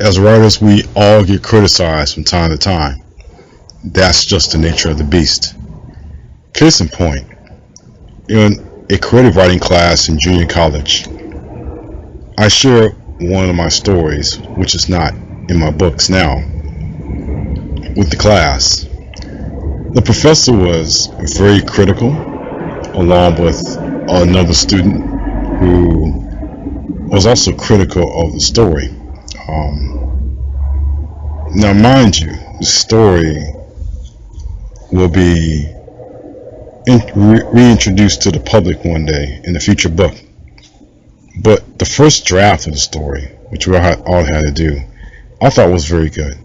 As writers, we all get criticized from time to time. That's just the nature of the beast. Case in point, in a creative writing class in junior college, I shared one of my stories, which is not in my books now, with the class. The professor was very critical, along with another student who was also critical of the story. Now, mind you, the story will be reintroduced to the public one day in a future book. But the first draft of the story, which we all had to do, I thought was very good.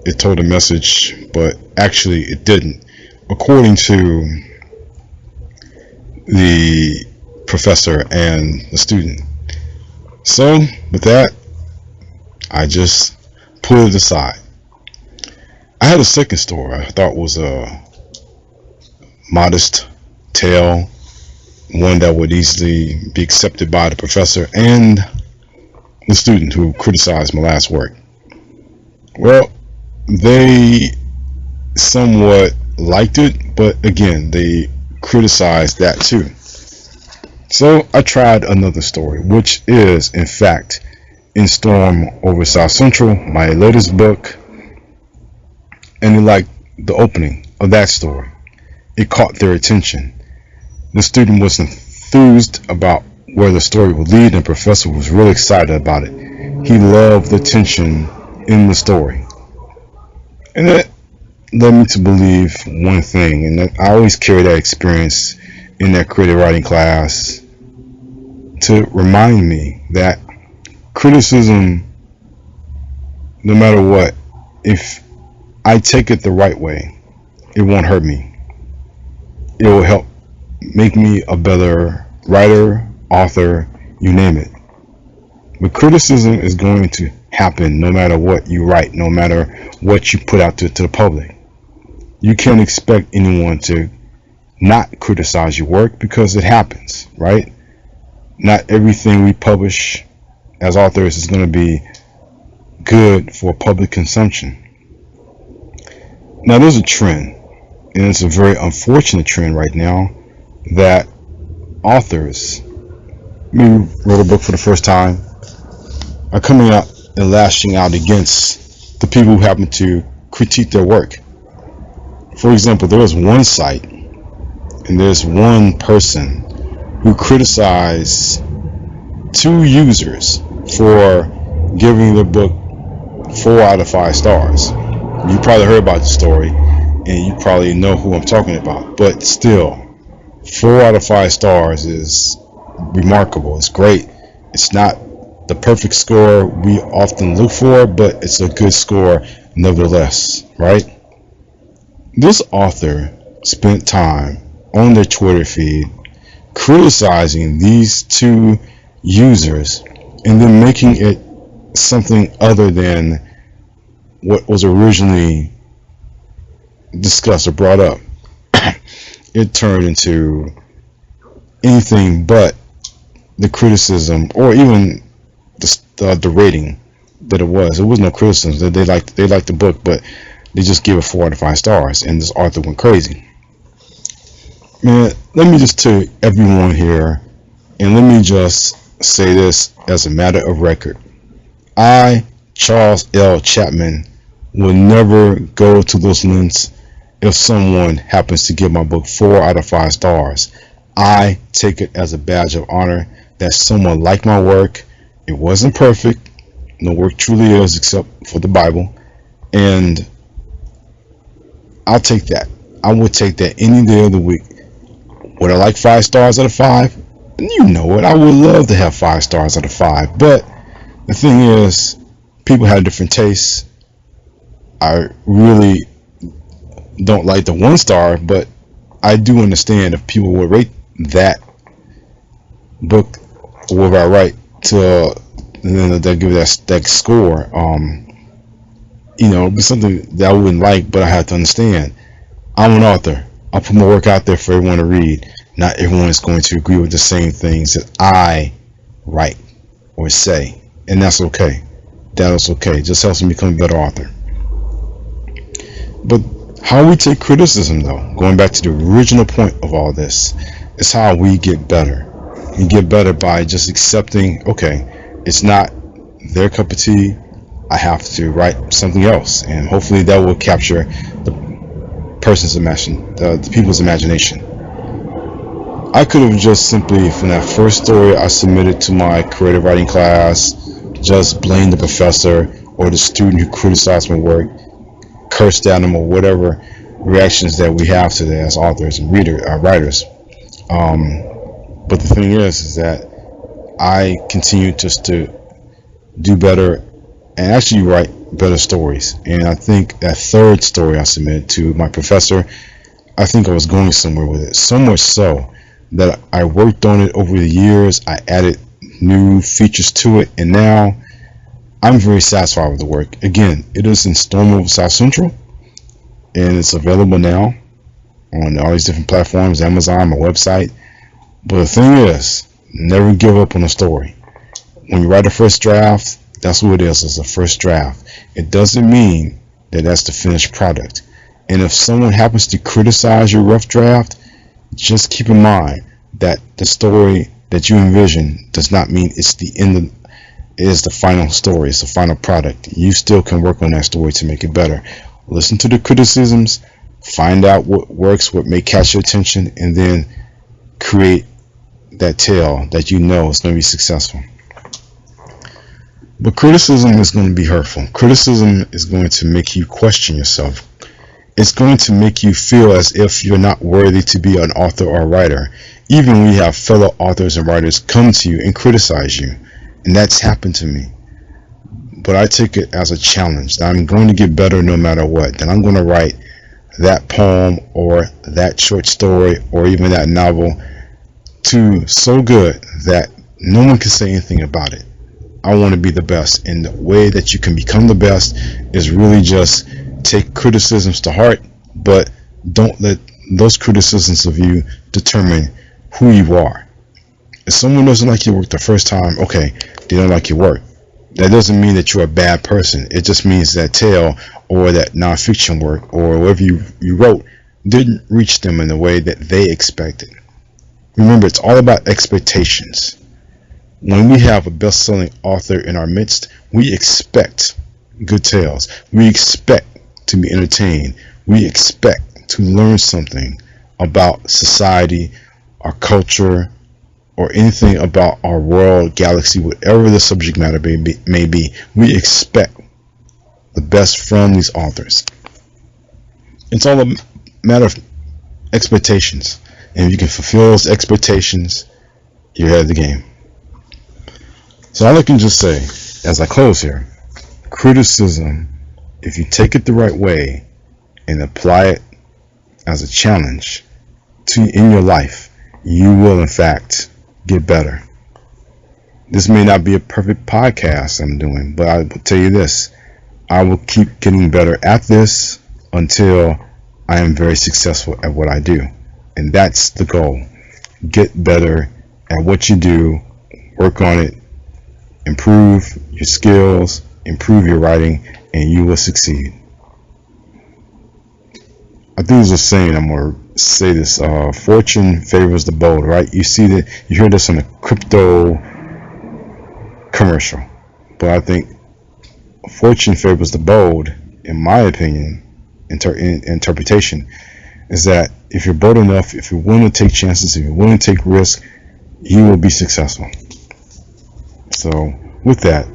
It told a message, but actually it didn't, according to the professor and the student. So, with that, I just put it aside. I had a second story I thought was a modest tale, one that would easily be accepted by the professor and the student who criticized my last work. Well, they somewhat liked it, but again, they criticized that too. So I tried another story, which is, in fact, In Storm Over South Central, my latest book, and they liked the opening of that story. It caught their attention. The student was enthused about where the story would lead, and the professor was really excited about it. He loved the tension in the story. And that led me to believe one thing, and that I always carry that experience in that creative writing class to remind me that criticism, no matter what, if I take it the right way, it won't hurt me. It will help make me a better writer, author, you name it. But criticism is going to happen no matter what you write, no matter what you put out to the public. You can't expect anyone to not criticize your work because it happens, right? Not everything we publish as authors is going to be good for public consumption. Now, there's a trend, and it's a very unfortunate trend right now, that authors, who wrote a book for the first time, are coming out and lashing out against the people who happen to critique their work. For example, there was one site and there's one person who criticized two users for giving the book 4 out of 5 stars. You probably heard about the story and you probably know who I'm talking about, but still, 4 out of 5 stars is remarkable. It's great. It's not the perfect score we often look for, but it's a good score nevertheless, right? This author spent time on their Twitter feed criticizing these two users and then making it something other than what was originally discussed or brought up. It turned into anything but the criticism, or even the rating that it was. It was no criticism. They liked the book, but they just gave it 4 out of 5 stars, and this author went crazy. Man, let me just tell everyone here, and let me just say this as a matter of record. I, Charles L. Chapman, will never go to those lengths if someone happens to give my book 4 out of 5 stars. I take it as a badge of honor that someone liked my work. It wasn't perfect. No work truly is, except for the Bible. And I'll take that. I would take that any day of the week. Would I like 5 stars out of 5? You know it. I would love to have 5 stars out of 5. But the thing is, people have different tastes. I really don't like the 1 star, but I do understand if people would rate that book, whatever I write, to then they'll give that score. It'd be something that I wouldn't like, but I have to understand. I'm an author. I put my work out there for everyone to read. Not everyone is going to agree with the same things that I write or say, and that's okay. that is okay. It just helps me become a better author. But how we take criticism, though, going back to the original point of all this, is how we get better. We get better by just accepting, okay, it's not their cup of tea. I have to write something else, and hopefully that will capture the person's imagination, the people's imagination. I could have just simply, from that first story I submitted to my creative writing class, just blamed the professor or the student who criticized my work, cursed at them, or whatever reactions that we have to that as authors and writers. But the thing is that I continue just to do better and actually write better stories. And I think that third story I submitted to my professor, I think I was going somewhere with it. So much so that I worked on it over the years. I added new features to it, and now I'm very satisfied with the work. Again, it is in Stormville South Central, and it's available now on all these different platforms, Amazon, my website. But the thing is, never give up on a story. When you write a first draft, that's what it is. It's a first draft. It doesn't mean that that's the finished product. And if someone happens to criticize your rough draft, just keep in mind that the story that you envision does not mean it's the end of, is the final story. It's the final product. You still can work on that story to make it better. Listen to the criticisms, find out what works, what may catch your attention, and then create that tale that you know is going to be successful. But criticism is going to be hurtful. Criticism is going to make you question yourself. It's going to make you feel as if you're not worthy to be an author or a writer, even when you have fellow authors and writers come to you and criticize you. And that's happened to me. But I took it as a challenge that I'm going to get better no matter what. That I'm going to write that poem or that short story or even that novel to so good that no one can say anything about it. I want to be the best, and the way that you can become the best is really just take criticisms to heart, but don't let those criticisms of you determine who you are. If someone doesn't like your work the first time, okay, they don't like your work. That doesn't mean that you're a bad person. It just means that tale or that nonfiction work or whatever you wrote didn't reach them in the way that they expected. Remember, it's all about expectations. When we have a best-selling author in our midst, we expect good tales. We expect to be entertained. We expect to learn something about society, our culture, or anything about our world, galaxy, whatever the subject matter may be. We expect the best from these authors. It's all a matter of expectations. And if you can fulfill those expectations, you're ahead of the game. So all I can just say, as I close here, criticism, if you take it the right way and apply it as a challenge in your life, you will in fact get better. This may not be a perfect podcast I'm doing, but I will tell you this, I will keep getting better at this until I am very successful at what I do. And that's the goal. Get better at what you do, work on it, improve your skills, improve your writing, and you will succeed. I think there's a saying, I'm going to say this, fortune favors the bold, right? You hear this on a crypto commercial, but I think fortune favors the bold, in my opinion, interpretation, is that if you're bold enough, if you're willing to take chances, if you're willing to take risks, you will be successful. So with that,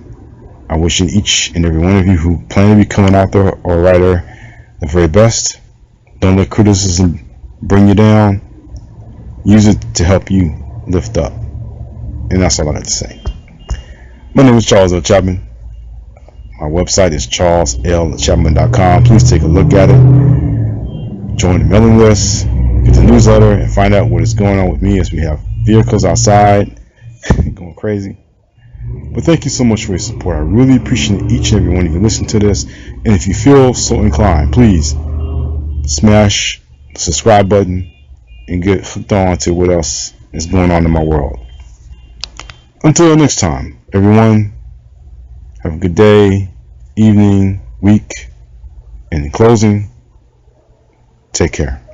I wish each and every one of you who plan to become an author or a writer the very best. Don't let criticism bring you down. Use it to help you lift up. And that's all I have to say. My name is Charles L. Chapman. My website is charleslchapman.com. Please take a look at it. Join the mailing list. Get the newsletter and find out what is going on with me as we have vehicles outside going crazy. But thank you so much for your support. I really appreciate each and every one of you listening to this. And if you feel so inclined, please smash the subscribe button and get hooked on to what else is going on in my world. Until next time, everyone, Have a good day, evening, week, and in closing, take care.